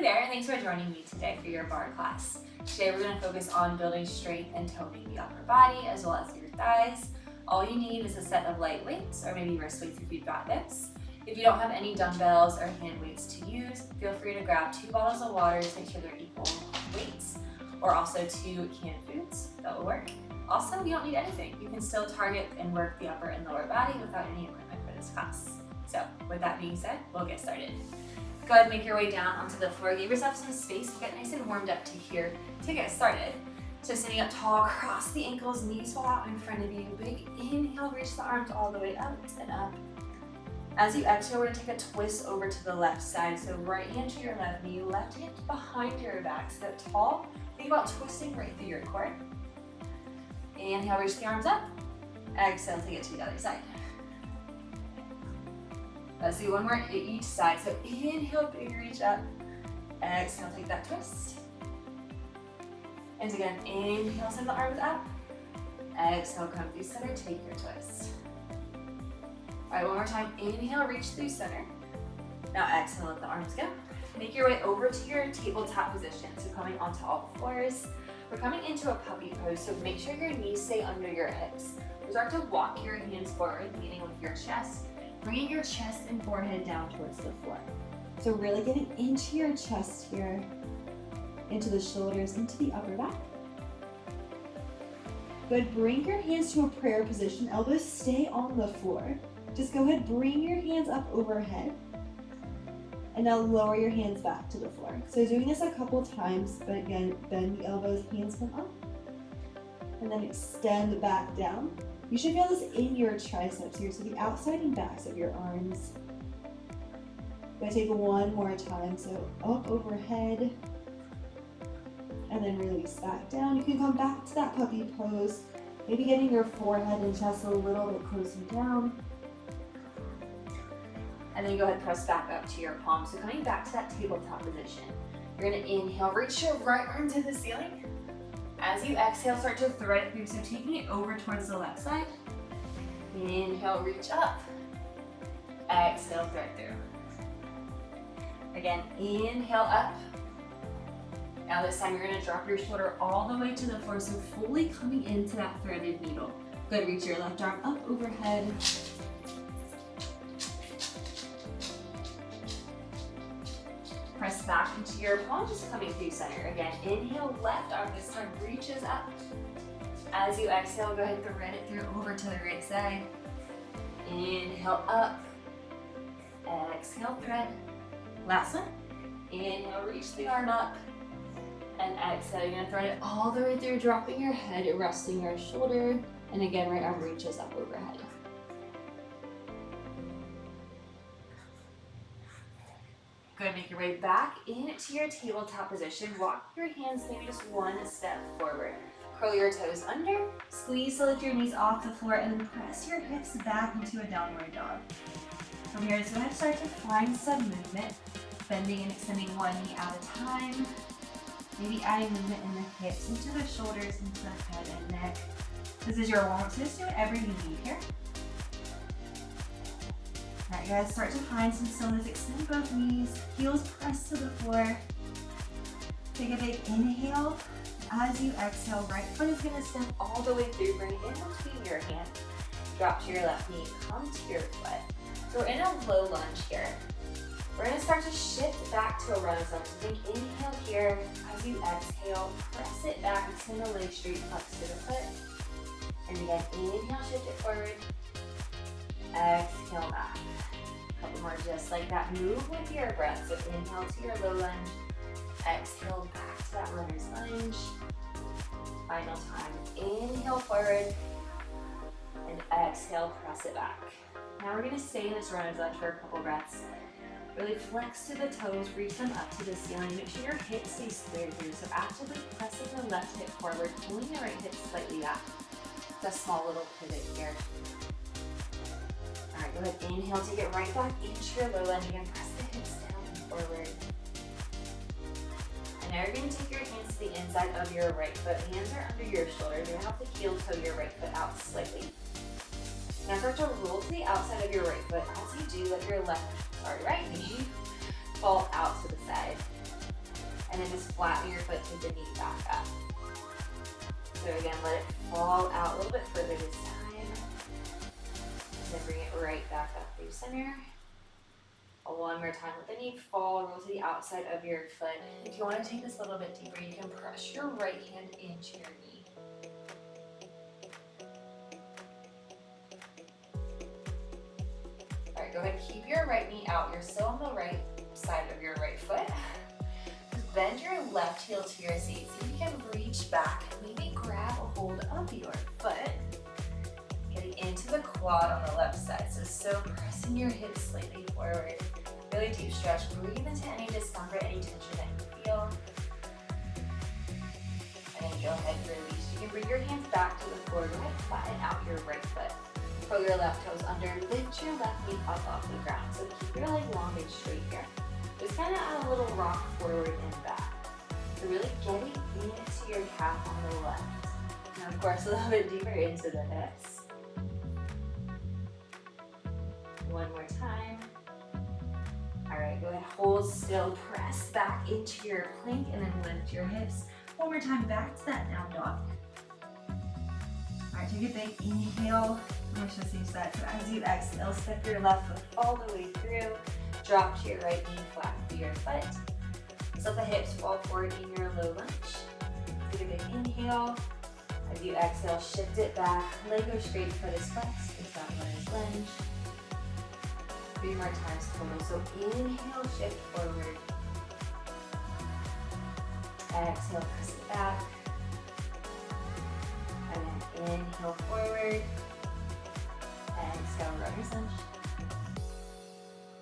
there, and thanks for joining me today for your barre class. Today we're going to focus on building strength and toning the upper body as well as your thighs. All you need is a set of light weights or maybe wrist weights if you've got this. If you don't have any dumbbells or hand weights to use, feel free to grab 2 bottles of water to make sure they're equal weights, or also 2 canned foods. That will work. Also, you don't need anything. You can still target and work the upper and lower body without any equipment for this class. So with that being said, we'll get started. Go ahead and make your way down onto the floor. Give yourself some space. We'll get nice and warmed up to here to get started. So sitting up tall, cross the ankles, knees fall out in front of you. Big inhale, reach the arms all the way up and up. As you exhale, we're gonna take a twist over to the left side. So right hand to your left knee, left hand behind your back. So that tall, think about twisting right through your core. Inhale, reach the arms up. Exhale, take it to the other side. Let's do one more at each side. So inhale, big reach up. Exhale, take that twist. And again, inhale, send the arms up. Exhale, come through center, take your twist. All right, one more time. Inhale, reach through center. Now exhale, let the arms go. Make your way over to your tabletop position. So coming onto all fours. We're coming into a puppy pose, so make sure your knees stay under your hips. Start to walk your hands forward, leaning with your chest. Bringing your chest and forehead down towards the floor. So really getting into your chest here, into the shoulders, into the upper back. Good, bring your hands to a prayer position. Elbows stay on the floor. Just go ahead, bring your hands up overhead. And now lower your hands back to the floor. So doing this a couple times, but again, bend the elbows, hands come up. And then extend back down. You should feel this in your triceps here, so the outside and backs of your arms. I'm gonna take one more time, so up overhead, and then release back down. You can come back to that puppy pose, maybe getting your forehead and chest a little bit closer down. And then go ahead and press back up to your palms. So coming back to that tabletop position, you're gonna inhale, reach your right arm to the ceiling. As you exhale, start to thread it through, so taking it over towards the left side. Inhale, reach up. Exhale, thread through. Again, inhale up. Now this time you're gonna drop your shoulder all the way to the floor, so fully coming into that threaded needle. Good, reach your left arm up overhead. Press back into your palms, coming through center. Again, inhale, left arm this time reaches up. As you exhale, go ahead and thread it through over to the right side. Inhale, up. Exhale, thread. Last one. Inhale, reach the arm up. And exhale, you're gonna thread it all the way through, dropping your head, resting your shoulder. And again, right arm reaches up overhead. Good, make your way back into your tabletop position. Walk your hands maybe just one step forward. Curl your toes under, squeeze to lift your knees off the floor, and then press your hips back into a downward dog. From here, just go ahead and start to find some movement, bending and extending one knee at a time. Maybe adding movement in the hips, into the shoulders, into the head and neck. This is your warm-up, so just do whatever you need here. All right, guys, start to find some stillness. Extend both knees, heels press to the floor. Take a big inhale. As you exhale, right foot is gonna step all the way through. Bring it in between your hands. Drop to your left knee, come to your foot. So we're in a low lunge here. We're gonna start to shift back to a renaissance. So think inhale here. As you exhale, press it back, extend the leg straight, flex to the foot. And again, inhale, shift it forward. Exhale back. A couple more just like that. Move with your breath. So inhale to your low lunge. Exhale back to that runner's lunge. Final time. Inhale forward. And exhale, press it back. Now we're going to stay in this runner's lunge for a couple breaths. Really flex to the toes, reach them up to the ceiling. Make sure your hips stay squared through. So actively pressing the left hip forward, pulling the right hip slightly back. It's a small little pivot here. All right, go ahead, inhale, take it right back into your low lunge. Again, press the hips down and forward. And now you're gonna take your hands to the inside of your right foot. Hands are under your shoulders. You're gonna have to heel toe your right foot out slightly. Now start to roll to the outside of your right foot. As you do, let your right knee fall out to the side. and then just flatten your foot, take the knee back up. So again, let it fall out a little bit further this time. And then bring it right back up through center. One more time, let the knee fall, roll to the outside of your foot. If you want to take this a little bit deeper, you can press your right hand into your knee. All right, go ahead, keep your right knee out. You're still on the right side of your right foot. Just bend your left heel to your seat. See if you can reach back, maybe grab a hold of your foot. Getting into the quad on the left side. So pressing your hips slightly forward. Really deep stretch. Breathe into any discomfort, any tension that you feel. And then go ahead and release. You can bring your hands back to the floor. Go ahead and flatten out your right foot. Pull your left toes under. Lift your left knee up off the ground. So keep your leg long and straight here. Just kind of add a little rock forward and back. So really getting into your calf on the left. Now of course a little bit deeper into the hips. One more time. All right, go ahead, hold still, press back into your plank and then lift your hips. One more time, back to that down dog. All right, take a big inhale. Let's just use that. So as you exhale, step your left foot all the way through. Drop to your right knee, flatten your foot. So let the hips fall forward in your low lunge. Take a big inhale. As you exhale, shift it back. Leg goes straight, foot is flexed. It's that runner's lunge. 3 more times total. So inhale, shift forward. Exhale, press it back. And then inhale forward. Exhale, runner's lunge.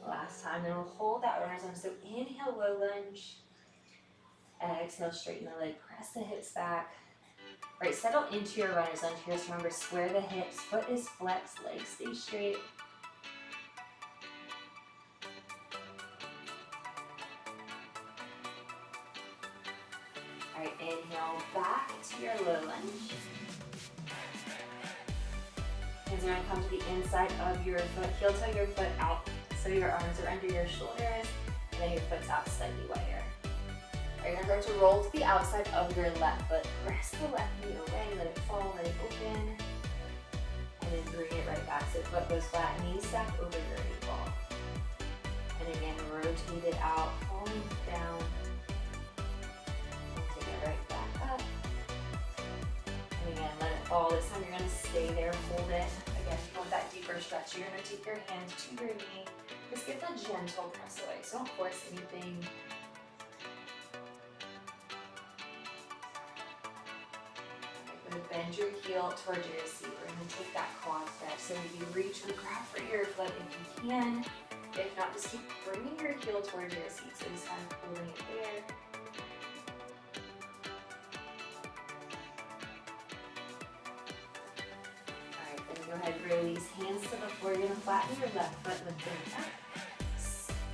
Last time, then we'll hold that runner's lunge. So inhale, low lunge. Exhale, straighten the leg, press the hips back. All right, settle into your runner's lunge here. So remember, square the hips, foot is flexed, legs stay straight. All right, inhale back to your low lunge. Hands are gonna come to the inside of your foot. Heel toe your foot out so your arms are under your shoulders, and then your foot's out slightly wider. All right, you're gonna start to roll to the outside of your left foot. Press the left knee away, let it fall, let it open, and then bring it right back. So foot goes flat, knee stack over your ankle. And again, rotate it out, falling down. Take it right back up. And again, let it fall. This time you're gonna stay there, hold it. Again, if you want that deeper stretch, you're gonna take your hand to your knee. Just give a gentle press away, so don't force anything. Bend your heel towards your seat. We're going to take that quad stretch. So maybe reach or grab for your foot if you can. If not, just keep bringing your heel towards your seat. So just kind of holding it there. All right, then go ahead and release. Hands to the floor. You're going to flatten your left foot, lift it up.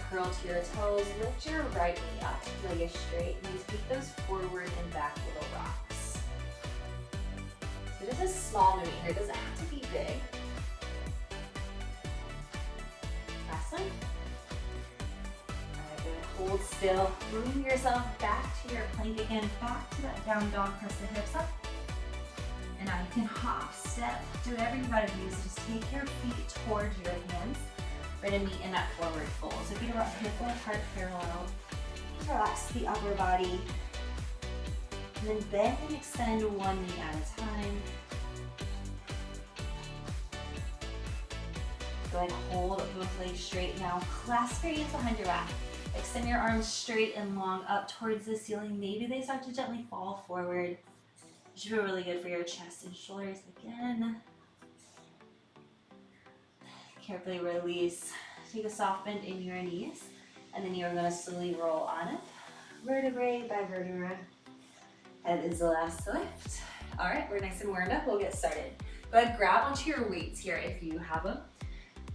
Curl to your toes. Lift your right knee up. Leg is straight. And you keep those forward and back little rocks. So just a small movement here, it doesn't have to be big. Last one. All right, good. Hold still. Bring yourself back to your plank again, back to that down dog, press the hips up. And now you can hop, step, do whatever you gotta do. So just take your feet towards your hands. We're gonna meet in that forward fold. So feet are hip width apart, parallel. Relax the upper body. And then bend and extend one knee at a time. Go ahead and hold both legs straight now. Clasp your hands behind your back. Extend your arms straight and long up towards the ceiling. Maybe they start to gently fall forward. This should feel really good for your chest and shoulders again. Carefully release. Take a soft bend in your knees. And then you're gonna slowly roll on up. Vertebrae by vertebra. Head is the last lift. All right, we're nice and warmed up. We'll get started. Go ahead, grab onto your weights here if you have them.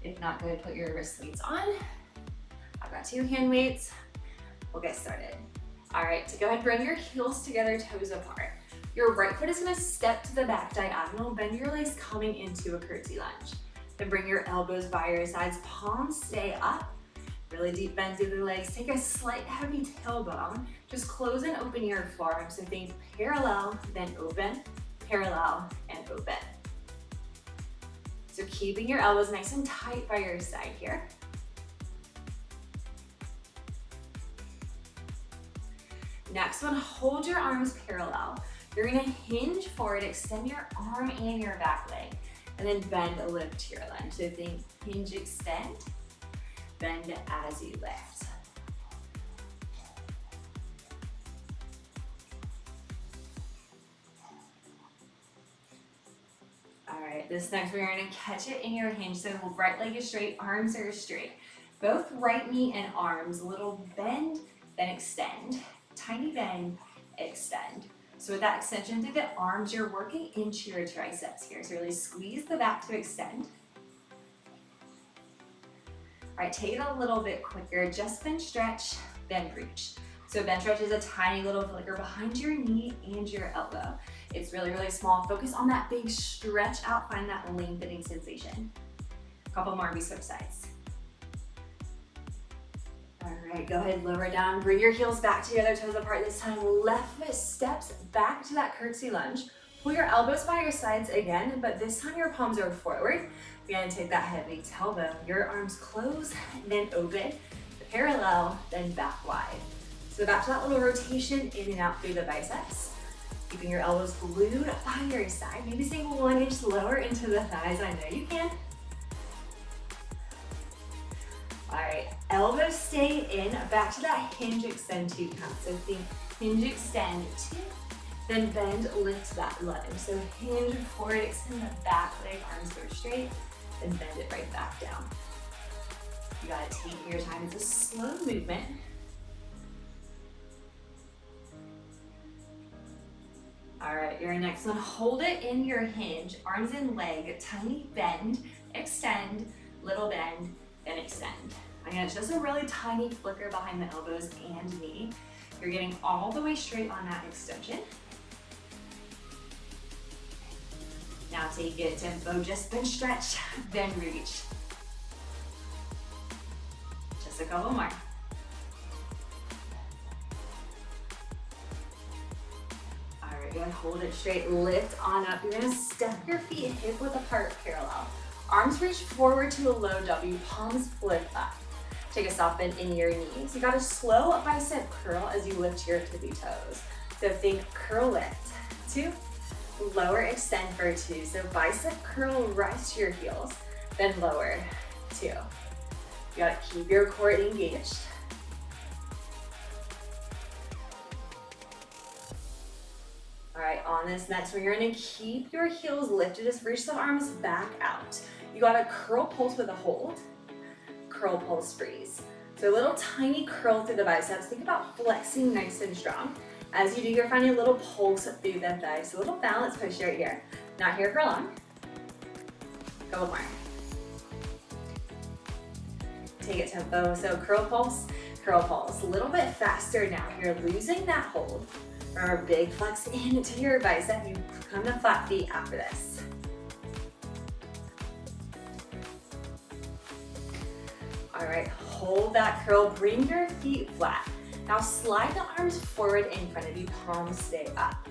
If not, go ahead, put your wrist weights on. I've got 2 hand weights. We'll get started. All right, so go ahead, bring your heels together, toes apart. Your right foot is gonna step to the back diagonal, bend your legs coming into a curtsy lunge. Then bring your elbows by your sides, palms stay up. Really deep bend through the legs. Take a slight heavy tailbone. Just close and open your forearm. So think parallel, then open, parallel, and open. So keeping your elbows nice and tight by your side here. Next one, hold your arms parallel. You're gonna hinge forward, extend your arm and your back leg, and then bend, lift to your lunge. So think hinge, extend, bend as you lift. All right, this next we're gonna catch it in your hinge. So right leg is straight, arms are straight. Both right knee and arms, little bend, then extend. Tiny bend, extend. So with that extension through the arms, you're working into your triceps here. So really squeeze the back to extend. All right, take it a little bit quicker. Just bench stretch, then reach. So bench stretch is a tiny little flicker behind your knee and your elbow. It's really, really small. Focus on that big stretch out, find that lengthening sensation. A couple more, we switch sides. All right, go ahead, lower down. Bring your heels back to the other toes apart this time. Left foot steps back to that curtsy lunge. Pull your elbows by your sides again, but this time your palms are forward. You're gonna take that heavy tailbone. Your arms close, then open, parallel, then back wide. So back to that little rotation in and out through the biceps. Keeping your elbows glued by your side. Maybe staying 1 inch lower into the thighs. I know you can. All right, elbows stay in, back to that hinge, extend 2 count. So think hinge, extend 2, then bend, lift that lunge. So hinge forward, extend the back leg, arms go straight, then bend it right back down. You gotta take your time, it's a slow movement. All right, your next one, hold it in your hinge, arms and leg, tiny bend, extend, little bend, then extend. Again, it's just a really tiny flicker behind the elbows and knee. You're getting all the way straight on that extension. Now take it tempo, just bench stretch, then reach. Just a couple more. All right, you're gonna hold it straight, lift on up. You're gonna step your feet hip width apart, parallel. Arms reach forward to a low W, palms flip up. Take a soft bend in your knees. You got a slow bicep curl as you lift your tippy toes. So think curl lift, 2, lower extend for 2. So bicep curl, rise to your heels, then lower, 2. You gotta keep your core engaged. All right, on this next one, you're gonna keep your heels lifted, just reach the arms back out. You got a curl pulse with a hold, curl pulse freeze. So a little tiny curl through the biceps. Think about flexing nice and strong. As you do, you're finding a little pulse through the thighs. So a little balance push right here. Not here for long. Couple more. Take it tempo. So curl pulse, a little bit faster now. You're losing that hold. Remember, big flex into your bicep. You come to flat feet after this. All right, hold that curl, bring your feet flat. Now slide the arms forward in front of you, palms stay up.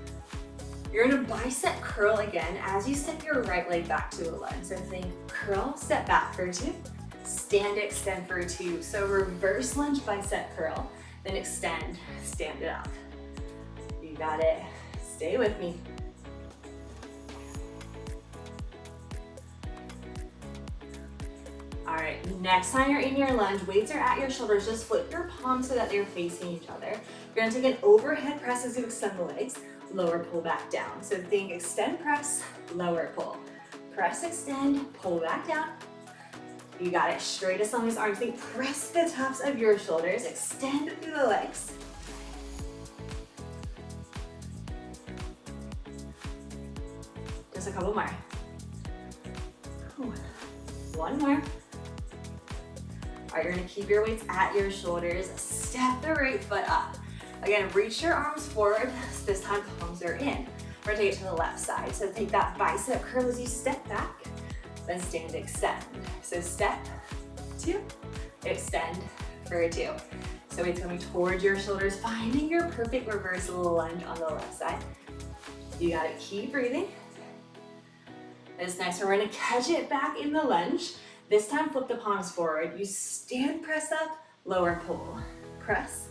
You're gonna bicep curl again as you step your right leg back to a lunge. So think curl, step back for 2, stand, extend for 2. So reverse lunge, bicep curl, then extend, stand it up. You got it, stay with me. All right, next time you're in your lunge, weights are at your shoulders. Just flip your palms so that they're facing each other. You're gonna take an overhead press as you extend the legs, lower pull back down. So think extend, press, lower pull. Press, extend, pull back down. You got it, straight as long as arms. Think press the tops of your shoulders, extend through the legs. Just a couple more. One more. All right, you're gonna keep your weights at your shoulders. Step the right foot up. Again, reach your arms forward. This time, palms are in. We're gonna take it to the left side. So take that bicep curl as you step back, then stand, extend. So step, 2, extend, for 2. So it's coming towards your shoulders, finding your perfect reverse lunge on the left side. You got it, keep breathing. This next one, we're gonna catch it back in the lunge. This time, flip the palms forward. You stand, press up, lower, pull. Press,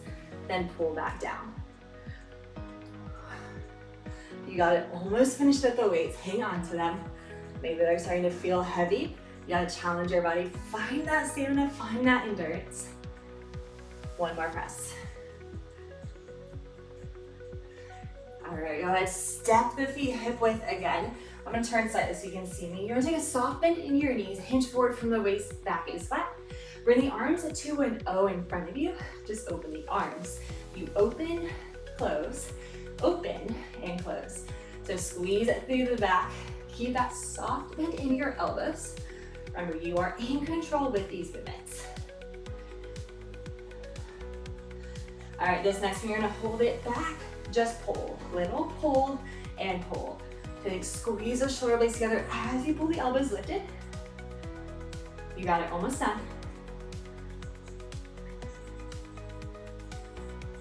then pull back down. You got it, almost finished with the weights. Hang on to them. Maybe they're starting to feel heavy. You gotta challenge your body. Find that stamina, find that endurance. One more press. All right, go ahead, step the feet hip width again. I'm gonna turn slightly so you can see me. You're gonna take a soft bend in your knees, hinge forward from the waist, back is flat. Bring the arms to an O in front of you. Just open the arms. You open, close, open, and close. So squeeze it through the back. Keep that soft bend in your elbows. Remember, you are in control with these movements. All right, this next one, you're gonna hold it back. Just pull, little pull and pull. Okay, squeeze the shoulder blades together as you pull the elbows lifted. You got it, almost done.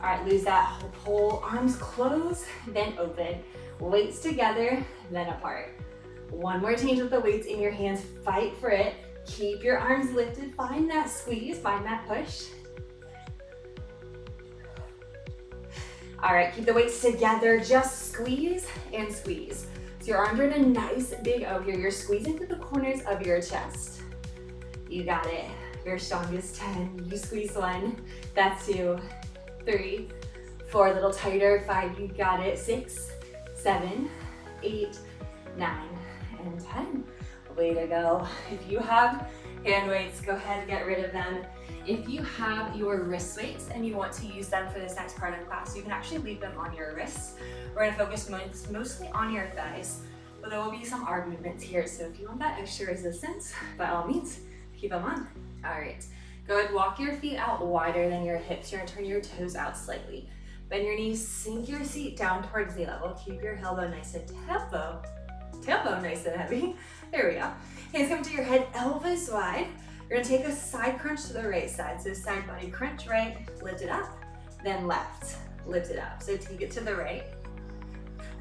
All right, lose that pull, arms close, then open. Weights together, then apart. One more change with the weights in your hands, fight for it. Keep your arms lifted, find that squeeze, find that push. All right, keep the weights together, just squeeze and squeeze. So your arms are in a nice big O here. You're squeezing through the corners of your chest. You got it. Your strongest 10. You squeeze 1. That's 2, 3, 4. A little tighter. 5. You got it. 6, 7, 8, 9, and 10. Way to go. If you have hand weights, go ahead and get rid of them. If you have your wrist weights and you want to use them for this next part of class, you can actually leave them on your wrists. We're gonna focus mostly on your thighs, but there will be some arm movements here. So if you want that extra resistance, by all means, keep them on. All right, go ahead, walk your feet out wider than your hips. You're gonna turn your toes out slightly. Bend your knees, sink your seat down towards knee level. Keep your tailbone nice and tailbone nice and heavy. There we go. Hands come to your head, elbows wide. You're gonna take a side crunch to the right side. So side body crunch right, lift it up, then left, lift it up. So take it to the right,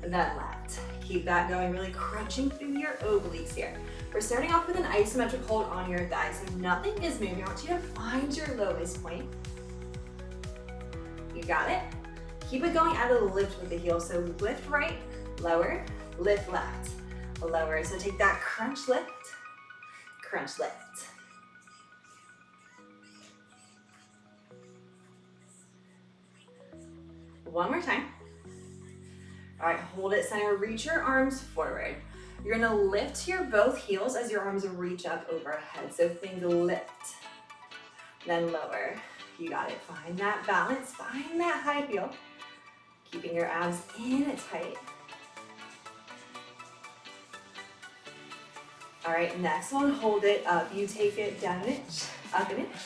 then left. Keep that going, really crunching through your obliques here. We're starting off with an isometric hold on your thighs. So nothing is moving. I want you to find your lowest point. You got it? Keep it going at a lift with the heel. So lift right, lower, lift left, lower. So take that crunch lift, crunch lift. One more time. All right, hold it center, reach your arms forward. You're gonna lift your both heels as your arms reach up overhead. So think lift, then lower. You got it, find that balance, find that high heel. Keeping your abs in tight. All right, next one, hold it up. You take it down an inch, up an inch,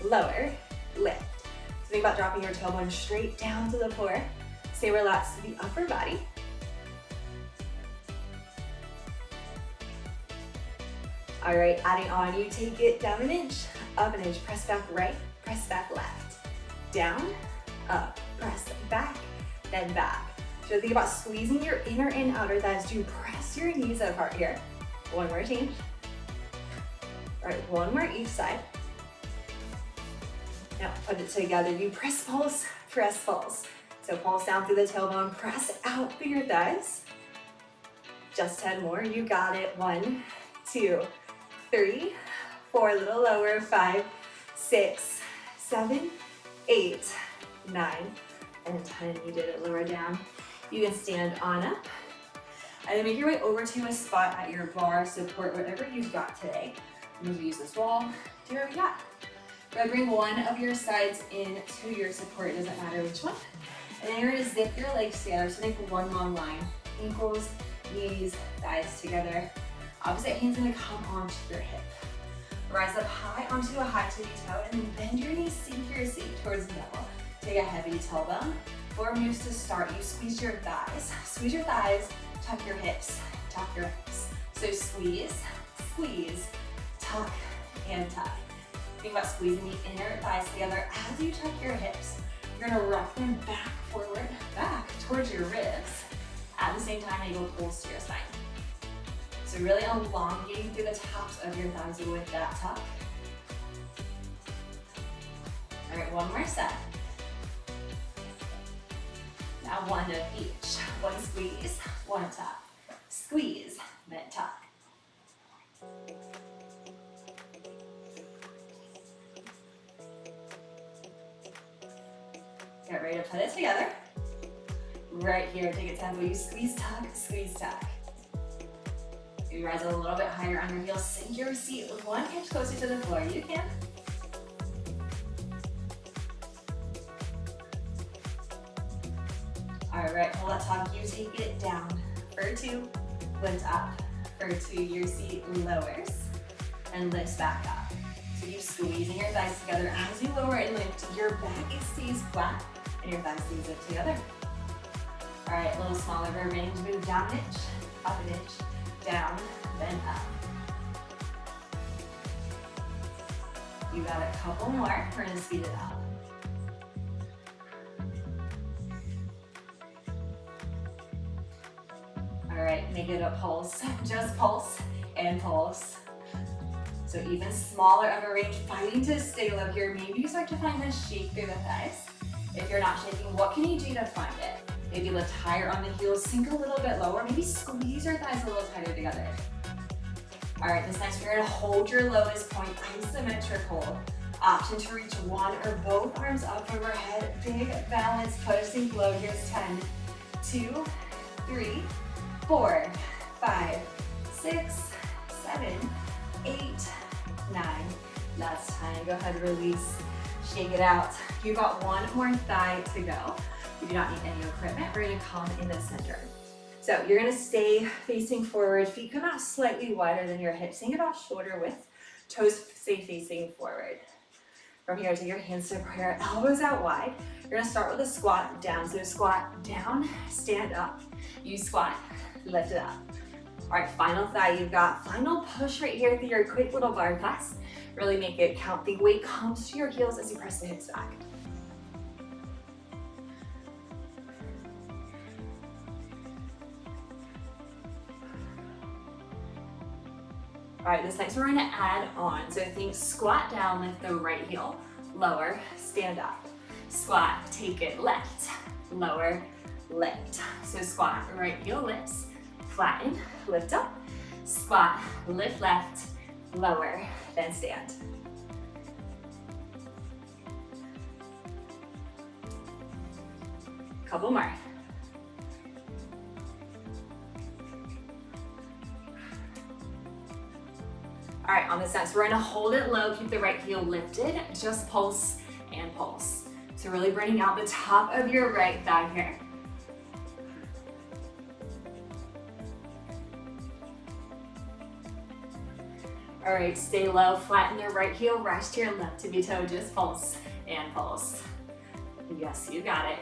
lower, lift. So think about dropping your tailbone straight down to the floor. Stay relaxed to the upper body. All right, adding on, you take it down an inch, up an inch, press back right, press back left. Down, up, press back, then back. So think about squeezing your inner and outer thighs to press your knees apart here. One more change. All right, one more each side. Now put it together. You press pulse, press pulse. So pulse down through the tailbone, press out through your thighs. Just 10 more, you got it. 1, 2, 3, 4, a little lower, 5, 6, 7, 8, 9, and 10. You did it, lower down. You can stand on up. And then make your way over to a spot at your bar, support whatever you've got today. I'm gonna use this wall, do what we got. We're gonna bring one of your sides in to your support, it doesn't matter which one. And then you're gonna zip your legs together, so think one long line. Ankles, knees, thighs together. Opposite hand's gonna come onto your hip. Rise up high onto a high tippy toe, and then bend your knees, sink your seat towards the middle. Take a heavy tailbone. 4 moves to start. You squeeze your thighs, tuck your hips, tuck your hips. So squeeze, squeeze, tuck, and tuck. Think about squeezing the inner thighs together as you tuck your hips. You're gonna rock them back, forward, back towards your ribs. At the same time, you go close to your spine. So really elongating through the tops of your thighs with that tuck. All right, one more set. Now one of each. One squeeze, one tuck. Squeeze, then tuck. Get ready to put it together. Right here, take a tempo. You squeeze, tuck, squeeze, tuck. You rise a little bit higher on your heels. Sink your seat one inch closer to the floor. You can. All right, hold that tuck. You take it down for 2, lift up. For 2, your seat lowers and lifts back up. So you're squeezing your thighs together as you lower and lift. Your back stays flat and your thighs stays up together. All right, a little smaller of a range. Move down an inch, up an inch, down, then up. You got a couple more. We're gonna speed it up. All right, make it a pulse. Just pulse and pulse. So even smaller of a range, fighting to stay low here. Maybe you start to find a shake through the thighs. If you're not shaking, what can you do to find it? Maybe lift higher on the heels, sink a little bit lower, maybe squeeze your thighs a little tighter together. All right, this next, we're gonna hold your lowest point, isometric hold. Option to reach one or both arms up overhead. Big balance, push, sink low. Here's 10, 2, 3, 4, 5, 6, 7, 8, 9. Last time, go ahead, release, shake it out. You've got one more thigh to go. You do not need any equipment. We're gonna come in the center. So you're gonna stay facing forward. Feet come out slightly wider than your hips. Think about shoulder width. Toes stay facing forward. From here, take your hands to prayer, elbows out wide. You're gonna start with a squat down. So squat down, stand up. You squat, lift it up. All right, final thigh. You've got final push right here through your quick little bar class. Really make it count. The weight comes to your heels as you press the hips back. All right, this next we're gonna add on. So think squat down, lift the right heel, lower, stand up. Squat, take it left, lower, lift. So squat, right heel lifts, flatten, lift up. Squat, lift left, lower, then stand. Couple more. All right, on this next, we're gonna hold it low, keep the right heel lifted, just pulse and pulse. So really bringing out the top of your right thigh here. All right, stay low, flatten the right heel, rest your left tippy toe, just pulse and pulse. Yes, you got it.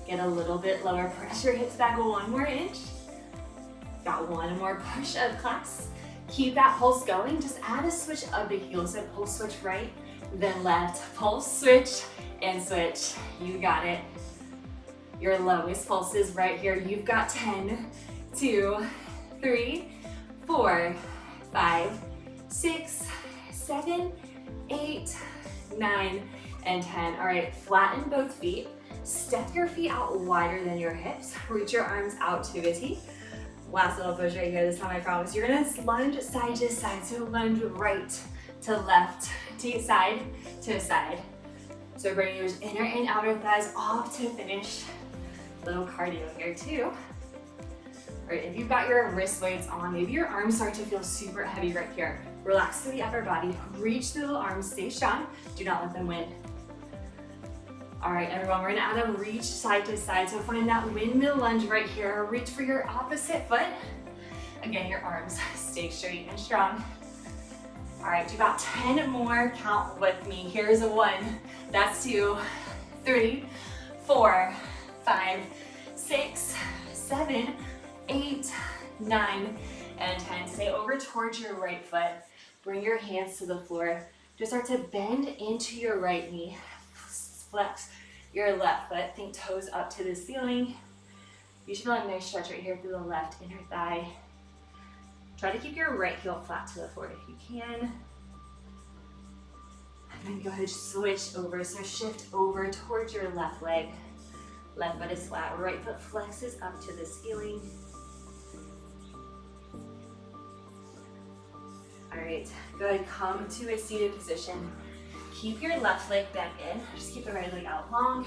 Get a little bit lower, press your hips back one more inch. Got one more push of class. Keep that pulse going. Just add a switch of the heels. So pulse switch right, then left. Pulse switch and switch. You got it. Your lowest pulse is right here. You've got 10, 2, 3, 4, 5, 6, 7, 8, 9, and 10. All right, flatten both feet. Step your feet out wider than your hips. Reach your arms out to a T. Last little push right here, this time I promise. You're gonna lunge side to side. So lunge right to left, to side to side. So bring your inner and outer thighs off to finish. Little cardio here too. All right, if you've got your wrist weights on, maybe your arms start to feel super heavy right here. Relax through the upper body, reach the little arms, stay strong. Do not let them win. All right, everyone, we're gonna add a reach side to side. So find that windmill lunge right here. Reach for your opposite foot. Again, your arms stay straight and strong. All right, do about 10 more. Count with me. Here's a 1. That's 2, 3, 4, 5, 6, 7, 8, 9, and 10. Stay over towards your right foot. Bring your hands to the floor. Just start to bend into your right knee. Flex your left foot. Think toes up to the ceiling. You should feel a nice stretch right here through the left inner thigh. Try to keep your right heel flat to the floor if you can. And then go ahead and switch over. So shift over towards your left leg. Left foot is flat. Right foot flexes up to the ceiling. All right, go ahead, come to a seated position. Keep your left leg bent in. Just keep the right leg out long.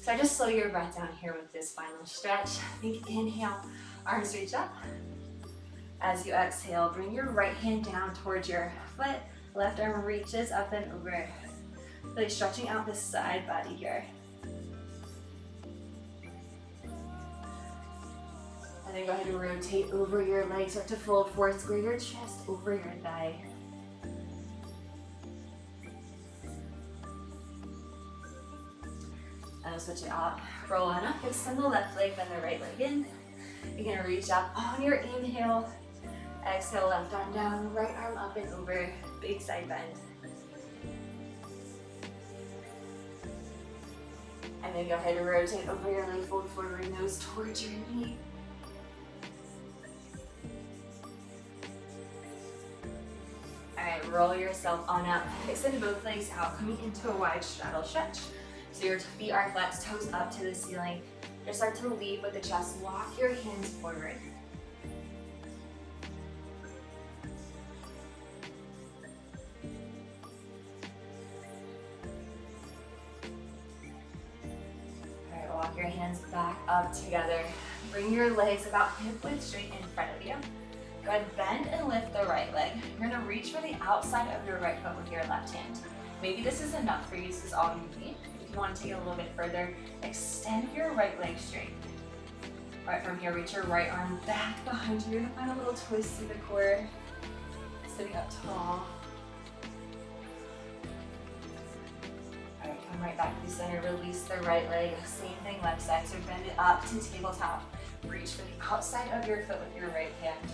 So I just slow your breath down here with this final stretch. Think inhale, arms reach up. As you exhale, bring your right hand down towards your foot. Left arm reaches up and over. Really stretching out the side body here. And then go ahead and rotate over your legs. Start to fold forward, square your chest over your thigh. And we'll switch it out. Roll on up, extend the left leg, bend the right leg in. You're gonna reach up on your inhale. Exhale, left arm down, right arm up and over, big side bend. And then go ahead and rotate over your leg, fold forward, nose towards your knee. All right, roll yourself on up. Extend both legs out, coming into a wide straddle stretch. So your feet are flexed, toes up to the ceiling. Just start to lead with the chest. Walk your hands forward. All right, walk your hands back up together. Bring your legs about hip width straight in front of you. Go ahead, bend and lift the right leg. You're gonna reach for the outside of your right foot with your left hand. Maybe this is enough for you, this is all you need. If you want to take it a little bit further, extend your right leg straight. All right, from here, reach your right arm back behind you. You're gonna find a little twist through the core. Sitting up tall. All right, come right back to the center. Release the right leg. Same thing, left side. So bend it up to tabletop. Reach for the outside of your foot with your right hand.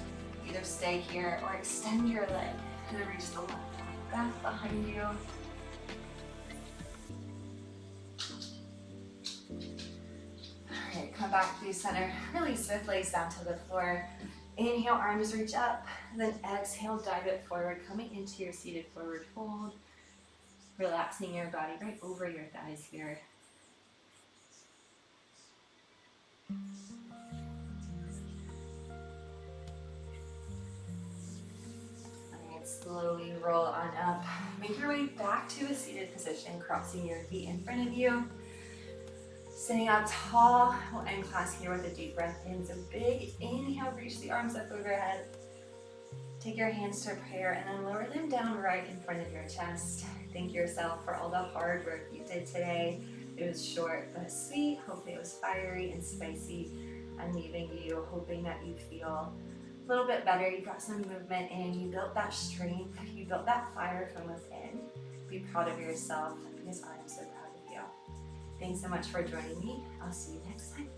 Either stay here or extend your leg and then reach the left arm back behind you. All right, come back through center. Release both legs down to the floor. Inhale, arms reach up. Then exhale, dive it forward, coming into your seated forward fold. Relaxing your body right over your thighs here. Slowly roll on up. Make your way back to a seated position, crossing your feet in front of you. Sitting up tall. We'll end class here with a deep breath in. So big inhale, reach the arms up overhead. Take your hands to prayer and then lower them down right in front of your chest. Thank yourself for all the hard work you did today. It was short but sweet. Hopefully it was fiery and spicy. I'm leaving you hoping that you feel a little bit better. You got some movement in, you built that strength, you built that fire from within. Be proud of yourself because I am so proud of you. Thanks so much for joining me. I'll see you next time.